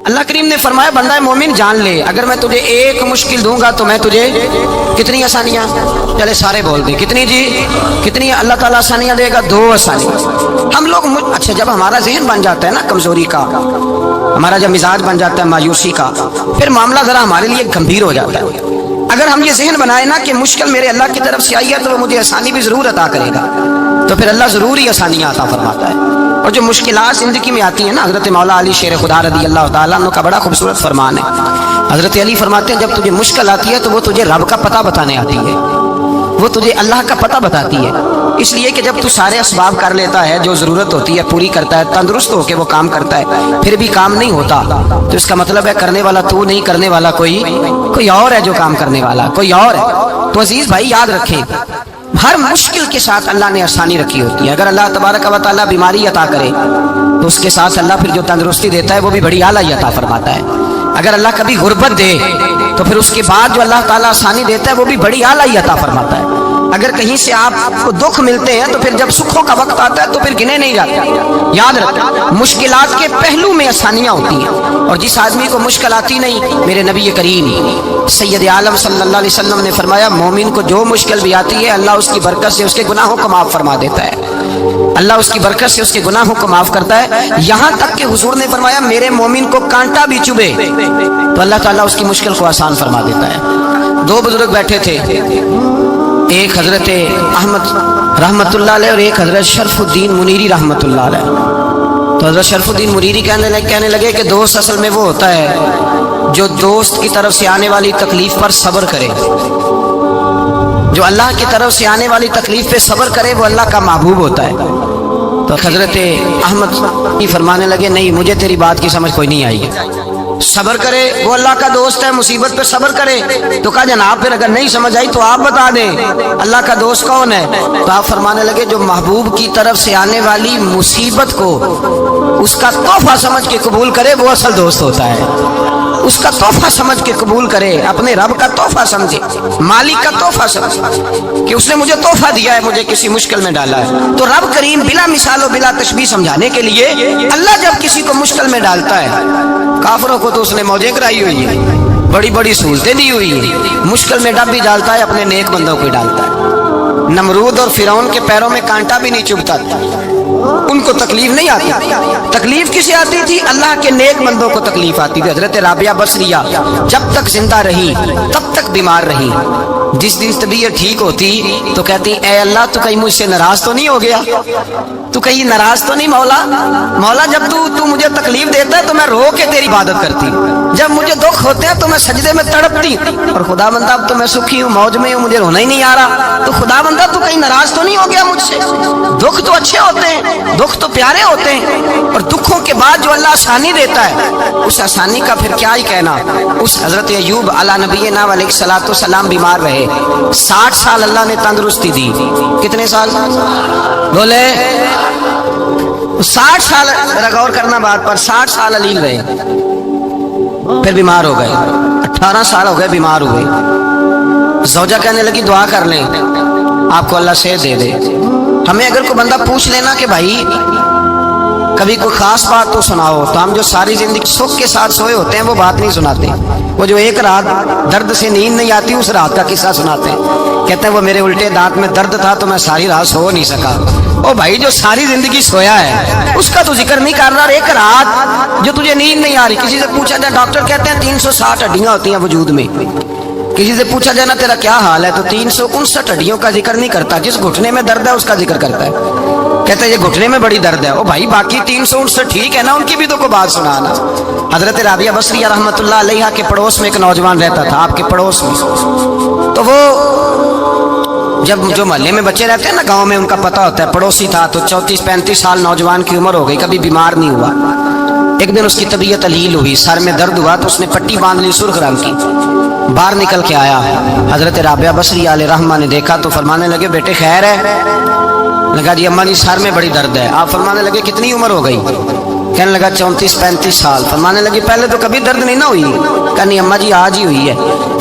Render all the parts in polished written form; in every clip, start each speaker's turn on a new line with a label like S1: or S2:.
S1: اللہ کریم نے فرمایا بندہ مومن جان لے اگر میں تجھے ایک مشکل دوں گا تو میں تجھے کتنی آسانیاں، چلے سارے بول دیں کتنی جی، کتنی اللہ تعالیٰ آسانیاں دے گا؟ 2 آسانیاں۔ ہم لوگ اچھا جب ہمارا ذہن بن جاتا ہے نا کمزوری کا، ہمارا جب مزاج بن جاتا ہے مایوسی کا، پھر معاملہ ذرا ہمارے لیے گمبھیر ہو جاتا ہے۔ اگر ہم یہ ذہن بنائیں نا کہ مشکل میرے اللہ کی طرف سے آئی ہے تو وہ مجھے آسانی بھی ضرور عطا کرے گا، تو پھر اللہ ضرور ہی آسانیاں عطا فرماتا ہے۔ اور جو مشکلات زندگی میں آتی ہیں نا، حضرت مولا علی شیر خدا رضی اللہ تعالیٰ عنہ کا بڑا خوبصورت فرمان ہے۔ حضرت علی فرماتے ہیں جب تجھے مشکل آتی ہے تو وہ تجھے رب کا پتہ بتانے آتی ہے، وہ تجھے اللہ کا پتہ بتاتی ہے، اس لیے کہ جب تو سارے اسباب کر لیتا ہے، جو ضرورت ہوتی ہے پوری کرتا ہے، تندرست ہو کے وہ کام کرتا ہے، پھر بھی کام نہیں ہوتا تو اس کا مطلب ہے کرنے والا تو نہیں، کرنے والا کوئی اور ہے، جو کام کرنے والا کوئی اور ہے۔ تو عزیز بھائی یاد رکھیں ہر مشکل کے ساتھ اللہ نے آسانی رکھی ہوتی ہے۔ اگر اللہ تبارک و تعالیٰ بیماری عطا کرے تو اس کے ساتھ اللہ پھر جو تندرستی دیتا ہے وہ بھی بڑی اعلیٰ عطا فرماتا ہے۔ اگر اللہ کبھی غربت دے تو پھر اس کے بعد جو اللہ تعالیٰ آسانی دیتا ہے وہ بھی بڑی اعلیٰ عطا فرماتا ہے۔ اگر کہیں سے آپ کو دکھ ملتے ہیں تو پھر جب سکھوں کا وقت آتا ہے تو پھر گنے نہیں جاتے۔ یاد رکھیں مشکلات کے پہلو میں آسانیاں ہوتی ہیں، اور جس آدمی کو مشکل آتی نہیں، میرے نبی کریم سید عالم صلی اللہ علیہ وسلم نے فرمایا مومن کو جو مشکل بھی آتی ہے اللہ اس کی برکت سے اس کے گناہوں کو معاف فرما دیتا ہے، اللہ اس کی برکت سے اس کے گناہوں کو معاف کرتا ہے، یہاں تک کہ حضور نے فرمایا میرے مومن کو کانٹا بھی چبھے تو اللہ تعالیٰ اس کی مشکل کو آسان فرما دیتا ہے۔ 2 بزرگ بیٹھے تھے، ایک حضرت احمد رحمت اللہ علیہ اور ایک حضرت شرف الدین منیری رحمت اللہ علیہ۔ تو حضرت شرف الدین منیری کہنے لگے کہ دوست اصل میں وہ ہوتا ہے جو دوست کی طرف سے آنے والی تکلیف پر صبر کرے، جو اللہ کی طرف سے آنے والی تکلیف پہ صبر کرے وہ اللہ کا محبوب ہوتا ہے۔ تو حضرت احمد فرمانے لگے نہیں مجھے تیری بات کی سمجھ کوئی نہیں آئی، صبر کرے وہ اللہ کا دوست ہے، مصیبت پہ صبر کرے۔ تو کہا جناب پھر اگر نہیں سمجھ آئی تو آپ بتا دیں اللہ کا دوست کون ہے؟ تو آپ فرمانے لگے جو محبوب کی طرف سے آنے والی مصیبت کو اس کا تحفہ سمجھ کے قبول کرے وہ اصل دوست ہوتا ہے، اس کا تحفہ سمجھ کے قبول کرے، اپنے رب کا تحفہ سمجھے، مالک کا تحفہ سمجھے کہ اس نے مجھے تحفہ دیا ہے، مجھے کسی مشکل میں ڈالا ہے۔ تو رب کریم بلا مثال و بلا تشبیہ سمجھانے کے لیے اللہ جب کسی کو مشکل میں ڈالتا ہے، کافروں کو تو اس نے موجیں کرائی ہوئی ہیں، بڑی بڑی سہولتیں دی ہوئی ہیں، مشکل میں ڈب بھی ڈالتا ہے اپنے نیک بندوں کو ڈالتا ہے۔ نمرود اور فرعون کے پیروں میں کانٹا بھی نہیں چبھتا، ان کو تکلیف نہیں آتی، تکلیف کسے آتی تھی؟ اللہ کے نیک بندوں کو تکلیف آتی تھی۔ حضرت رابعہ بصریہ جب تک زندہ رہی تب تک بیمار رہی، جس دن طبیعت ٹھیک ہوتی تو کہتی اے اللہ تو کہیں مجھ سے ناراض تو نہیں ہو گیا، تو کہیں ناراض تو نہیں مولا جب تو مجھے تکلیف دیتا ہے تو میں رو کے تیری عبادت کرتی، جب مجھے دکھ ہوتے ہیں تو میں سجدے میں تڑپتی، اور خدا بندہ اب تو میں سکھی ہوں، موج میں ہوں، مجھے رونا ہی نہیں آ رہا، تو خدا بندہ تو کہیں ناراض تو نہیں ہو گیا مجھ سے؟ دکھ تو اچھے ہوتے ہیں، دکھ تو پیارے ہوتے ہیں، اور دکھوں کے بعد جو اللہ آسانی دیتا ہے اس آسانی کا پھر کیا ہی کہنا۔ اس حضرت ایوب علی نبینا علیہ الصلوۃ والسلام بیمار رہے، 60 سال اللہ نے تندرستی دی، کتنے سال بولے؟ 60 سال، غور کرنا بات پر، 60 سال علیل رہے، پھر بیمار ہو گئے، 18 سال ہو گئے بیمار ہوئے۔ زوجہ کہنے لگی دعا کر لیں آپ کو اللہ صحت دے دے۔ ہمیں اگر کوئی بندہ پوچھ لینا کہ بھائی کبھی کوئی خاص بات تو سناؤ، تو ہم جو ساری زندگی سکھ کے ساتھ سوئے ہوتے ہیں وہ بات نہیں سناتے، وہ جو ایک رات درد سے نیند نہیں آتی اس رات کا قصہ سناتے ہیں، کہتے ہیں وہ میرے الٹے دانت میں درد تھا تو میں ساری رات سو نہیں سکا۔ او بھائی جو ساری زندگی سویا ہے اس کا تو ذکر نہیں کر رہا، ایک رات جو تجھے نیند نہیں آ رہی، کسی سے پوچھا جائے، ڈاکٹر کہتے ہیں 360 ہڈیاں ہوتی ہیں وجود میں، کسی سے پوچھا جائے نا تیرا کیا حال ہے تو 359 ہڈیوں کا ذکر نہیں کرتا، جس گھٹنے میں درد ہے اس کا ذکر کرتا ہے، کہتے ہیں یہ گھٹنے میں بڑی درد ہے۔ او بھائی باقی 359 ٹھیک ہے نا، ان کی بھی تو کوئی بات سنانا۔ حضرت رابعہ بصریہ رحمت اللہ علیہ کے پڑوس میں ایک نوجوان رہتا تھا، آپ کے پڑوس میں، تو وہ جب جو محلے میں بچے رہتے ہیں نا گاؤں میں ان کا پتہ ہوتا ہے، پڑوسی تھا تو 34-35 سال نوجوان کی عمر ہو گئی، کبھی بیمار نہیں ہوا۔ ایک دن اس کی طبیعت علیل ہوئی، سر میں درد ہوا تو اس نے پٹی باندھ لی سرخ رنگ کی، باہر نکل کے آیا، حضرت رابعہ بصریہ علیہ رحمہ نے دیکھا تو فرمانے لگے بیٹے خیر ہے؟ لگا جی اماں جی سر میں بڑی درد ہے۔ آپ فرمانے لگے کتنی عمر ہو گئی؟ کہنے لگا 34-35 سال۔ فرمانے لگی پہلے تو کبھی درد نہیں نہ ہوئی؟ کہا نہیں اماں جی آج ہی ہوئی ہے۔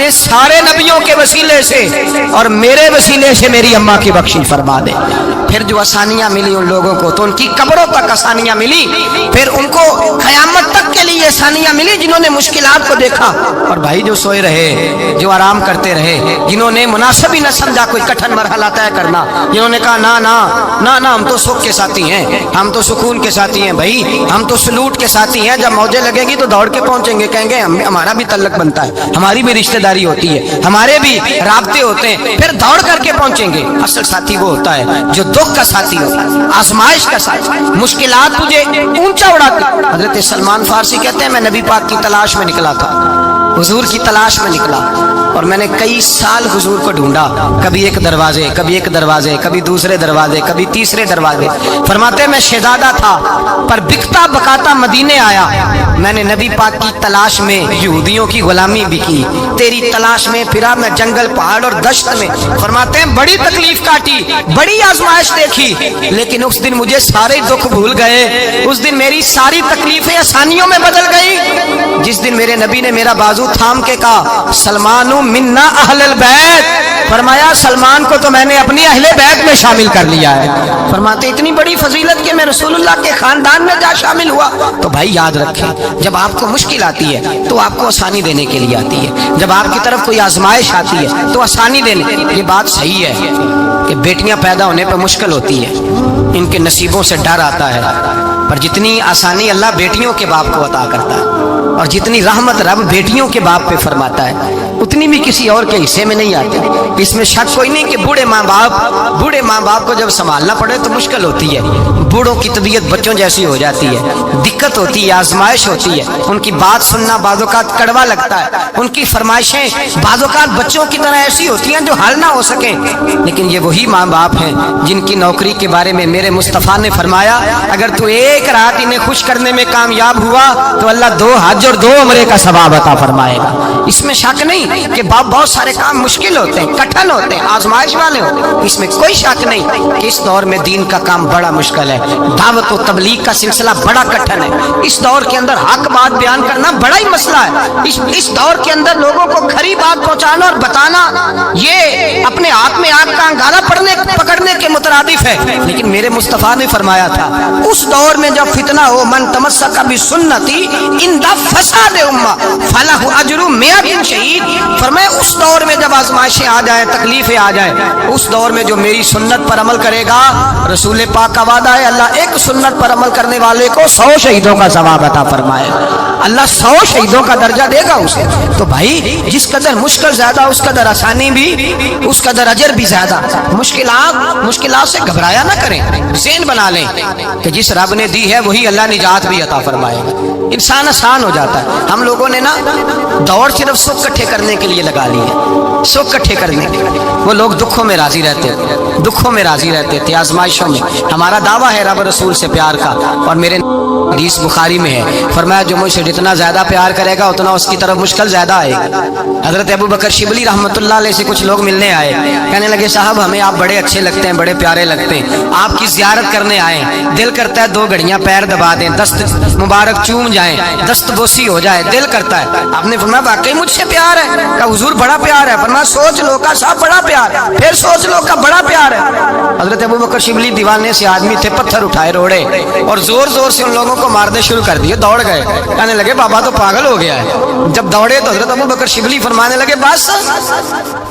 S1: اپنے سارے نبیوں کے وسیلے سے اور میرے وسیلے سے میری اماں کی بخشش فرما دے۔ پھر جو آسانیاں ملی ان لوگوں کو تو ان کی قبروں تک آسانیاں ملی، پھر ان کو قیامت تک کے لیے آسانیاں ملی جنہوں نے مشکلات کو دیکھا۔ اور بھائی جو سوئے رہے، جو آرام کرتے رہے، جنہوں نے مناسب ہی نہ سمجھا کوئی کٹھن مرحلہ طے کرنا، جنہوں نے کہا نا نا نا نا ہم تو سکھ کے ساتھی ہیں، ہم تو سکون کے ساتھی ہیں، بھائی ہم تو سلوٹ کے ساتھی ہیں، جب موجیں لگے گی تو دوڑ کے پہنچیں گے، کہیں گے ہمارا بھی تعلق بنتا ہے، ہماری بھی رشتہ داری ہوتی ہے، ہمارے بھی رابطے ہوتے ہیں، پھر دوڑ کر کے پہنچیں گے۔ اصل ساتھی وہ ہوتا ہے جو دکھ کا ساتھی ہوتا ہے، آزمائش کا ساتھی، مشکلات تجھے اونچا اڑاتی۔ حضرت سلمان فارسی کہتے ہیں میں نبی پاک کی تلاش میں نکلا تھا، حضور کی تلاش میں نکلا، اور میں نے کئی سال حضور کو ڈھونڈا، کبھی ایک دروازے، کبھی ایک دروازے، کبھی دوسرے دروازے، کبھی تیسرے دروازے۔ فرماتے میں شہزادہ تھا پر بکتا بکاتا مدینے آیا، میں نے نبی پاک کی تلاش میں یہودیوں کی غلامی بھی کی، تیری تلاش میں پھرا میں جنگل پہاڑ اور دشت میں۔ فرماتے ہیں بڑی تکلیف کاٹی، بڑی آزمائش دیکھی، لیکن اس دن مجھے سارے دکھ بھول گئے، اس دن میری ساری تکلیفیں آسانیوں میں بدل گئی جس دن میرے نبی نے میرا بازو تھام کے کہا سلمان منا اہل البیت، فرمایا سلمان کو تو میں نے اپنی اہل بیت میں شامل کر لیا ہے۔ فرماتے اتنی بڑی فضیلت کہ میں رسول اللہ کے خاندان میں جا شامل ہوا۔ تو بھائی یاد رکھیں جب آپ کو مشکل آتی ہے تو آپ کو آسانی دینے کے لیے آتی ہے، جب آپ کی طرف کوئی آزمائش آتی ہے تو آسانی دینے۔ یہ بات صحیح ہے کہ بیٹیاں پیدا ہونے پہ مشکل ہوتی ہے، ان کے نصیبوں سے ڈر آتا ہے، پر جتنی آسانی اللہ بیٹیوں کے باپ کو عطا کرتا ہے اور جتنی رحمت رب بیٹیوں کے باپ پہ فرماتا ہے اتنی بھی کسی اور کے حصے میں نہیں آتی۔ اس میں شک کوئی نہیں کہ بوڑھے ماں باپ کو جب سنبھالنا پڑے تو مشکل ہوتی ہے، بوڑھوں کی طبیعت بچوں جیسی ہو جاتی ہے، دقت ہوتی ہے، آزمائش ہوتی ہے، ان کی بات سننا بعض اوقات کڑوا لگتا ہے، ان کی فرمائشیں بعض اوقات بچوں کی طرح ایسی ہوتی ہیں جو حل نہ ہو سکیں، لیکن یہ وہی ماں باپ ہیں جن کی نوکری کے بارے میں میرے مصطفیٰ نے فرمایا اگر تو ایک رات انہیں خوش کرنے میں کامیاب ہوا تو اللہ 2 حج اور 2 عمرے کا ثواب عطا فرمائے گا۔ اس میں شک نہیں کہ باپ بہت سارے کام مشکل ہوتے ہیں، کٹھن ہوتے ہیں، آزمائش والے ہوتے ہیں، اس میں کوئی شک نہیں کہ اس دور میں دین کا کام بڑا مشکل ہے، دعوت و تبلیغ کا سلسلہ بڑا کٹھن ہے، اس دور کے اندر حق بات بیان کرنا بڑا ہی مسئلہ ہے، اس دور کے اندر لوگوں کو کھری بات پہنچانا اور بتانا یہ اپنے ہاتھ میں آگ کا انگارہ پکڑنے کے مترادف ہے۔ لیکن میرے مصطفیٰ نے فرمایا تھا اس دور میں جب فتنہ ہو من تمسک بسنتی ان دا فساد امہ فلہ اجر 100 شہید۔ فرمایا اس دور میں جب آزمائشیں آ جائیں، تکلیفیں آ جائیں، اس دور میں جو میری سنت پر عمل کرے گا، رسول پاک کا وعدہ ہے اللہ ایک سنت پر عمل کرنے والے کو 100 شہیدوں کا ثواب عطا فرمائے گا، اللہ 100 شہیدوں کا درجہ دے گا اسے۔ تو بھائی جس قدر مشکل زیادہ اس قدر آسانی بھی، اس قدر اجر بھی زیادہ۔ مشکلات سے گھبرایا نہ کریں، ذہن بنا لیں کہ جس رب نے دی ہے وہی اللہ نجات بھی عطا فرمائے گا، انسان آسان ہو جاتا ہے۔ ہم لوگوں نے نا دوڑ صرف سکھ کٹھے کرنے کے لیے لگا لی ہے، سکھ کٹھے کرنے کے لیے۔ وہ لوگ دکھوں میں راضی رہتے تھے، آزمائشوں میں۔ ہمارا دعویٰ ہے رب رسول سے پیار کا، اور میرے حدیث بخاری میں ہے فرمایا جو مجھ سے جتنا زیادہ پیار کرے گا اتنا اس کی طرف مشکل زیادہ آئے گا۔ حضرت ابو بکر شبلی رحمۃ اللہ علیہ سے کچھ لوگ ملنے آئے، کہنے لگے صاحب ہمیں آپ بڑے اچھے لگتے ہیں، بڑے پیارے لگتے ہیں، آپ کی زیارت کرنے آئے، دل کرتا ہے 2 گھڑیاں پیر دبا دیں، دست مبارک چوم جائیں، دست بوسی ہو جائے، دل کرتا ہے۔ آپ نے فرمایا واقعی مجھ سے پیار ہے؟ کہا حضور بڑا پیار ہے۔ فرمایا سوچ لو کا صاحب بڑا پیار، پھر سوچ لو کا بڑا پیار ہے۔ حضرت ابو بکر شبلی دیوانے سے آدمی تھے، پتھر اٹھائے روڑے اور زور زور سے ان لوگوں کو مارنے شروع کر دیے، دوڑ گئے، کہنے لگے بابا تو پاگل ہو گیا ہے۔ جب دوڑے تو حضرت ابو بکر شبلی فرمانے لگے بس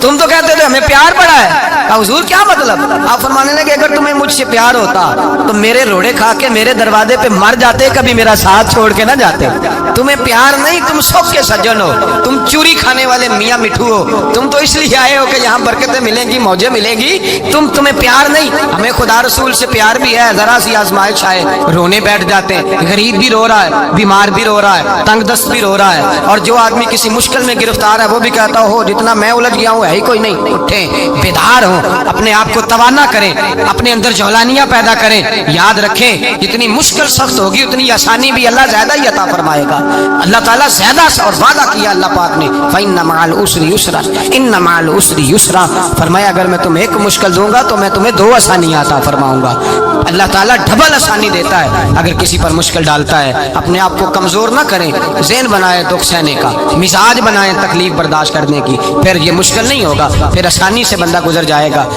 S1: تم تو کہتے تھے ہمیں پیار پڑا ہے۔ کہا حضور کیا مطلب؟ آپ فرمانے لگے اگر تمہیں مجھ سے پیار ہوتا تو میرے روڑے کھا کے میرے دروازے پہ مر جاتے، کبھی میرا ساتھ چھوڑ کے نہ جاتے۔ تمہیں پیار نہیں، تم سب کے سجن ہو، تم چوری کھانے والے میاں مٹھو ہو، تم تو اس لیے آئے ہو کہ یہاں برکتیں ملیں گی، موجیں ملیں گی، تمہیں پیار نہیں۔ ہمیں خدا رسول سے پیار بھی ہے، ذرا سی آزمائش آئے رونے بیٹھ جاتے ہیں، غریب بھی رو رہا ہے، بیمار بھی رو رہا ہے، تنگ دست بھی رو رہا ہے، اور جو آدمی کسی مشکل میں گرفتار ہے وہ بھی کہتا ہو جتنا میں الجھ گیا ہوں ہے ہی کوئی نہیں۔ اٹھیں، بیدار ہوں، اپنے آپ کو توانا کریں، اپنے اندر جولانیاں پیدا کریں، یاد رکھیں جتنی مشکل سخت ہوگی اتنی آسانی بھی اللہ زیادہ ہی عطا فرمائے گا۔ اللہ تعالیٰ زیادہ اور وعدہ کیا اللہ پاک نے فَإِنَّ مَعَ الْعُسْرِ يُسْرًا إِنَّ مَعَ الْعُسْرِ يُسْرًا، فرمایا اگر میں تمہیں ایک مشکل دوں دوں گا تو میں تمہیں 2 آسانیاں عطا فرماؤں گا۔ اللہ تعالیٰ ڈبل آسانی دیتا ہے اگر کسی پر مشکل ڈالتا ہے۔ اپنے آپ کو کمزور نہ کریں، ذہن بنائیں دکھ سہنے کا، مزاج بنائیں تکلیف برداشت کرنے کی، پھر یہ مشکل نہیں ہوگا، پھر آسانی سے بندہ گزر جائے گا۔